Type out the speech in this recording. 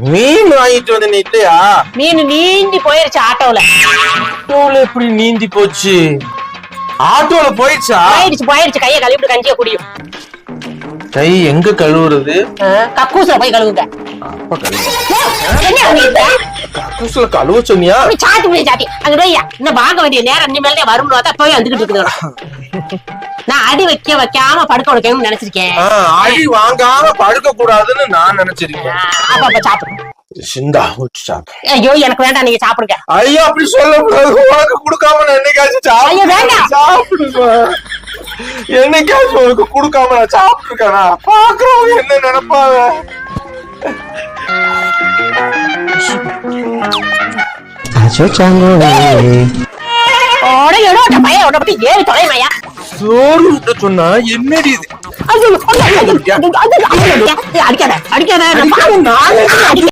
மீன் வாங்கிட்டு வந்து நீ இல்லையா? மீன் நீந்தி போயிருச்சு ஆட்டோல. ஆட்டோல எப்படி நீந்தி போச்சு? ஆட்டோல போயிடுச்சா? போயிடுச்சு. கையை கழுவிட்டு கஞ்சிய குடியும். கை எங்க கழுவுறது? கக்கூசுல போய் கழுவுங்க. அப்ப கக்கூசுல கழுவ சொன்னியா? சாத்தி அங்க போய்யா இன்னும் வாங்க வேண்டிய நேரம் இனிமேல்தே வரும்னு தான் போய் வந்துகிட்டு இருக்குது. நான் அடி வைக்காம படுக்க வைக்கணும்னு நினைச்சிருக்கேன். அடி வாங்காம படுக்க கூடாதுன்னு நான் நினைச்சிருக்கேன். அப்ப சாப்பிடு. சிந்தா ஊற்றி சாப்பிடு. ஐயோ எனக்கு வேண்டாம், நீங்க சாப்பிடுங்க. ஐயோ அப்படி சொல்லக்கூடாது. உனக்கு கொடுக்காம நான் என்னைக்காச்சும் சாப்பிடுமா? என்னைக்காச்சும் உனக்கு கொடுக்காம நான் சாப்பிட்டுருக்கேனா? பாக்குறவங்க என்ன நினைப்பாங்க? சோறு விட்ட சொன்னா என்னடி இது? அடிக்காத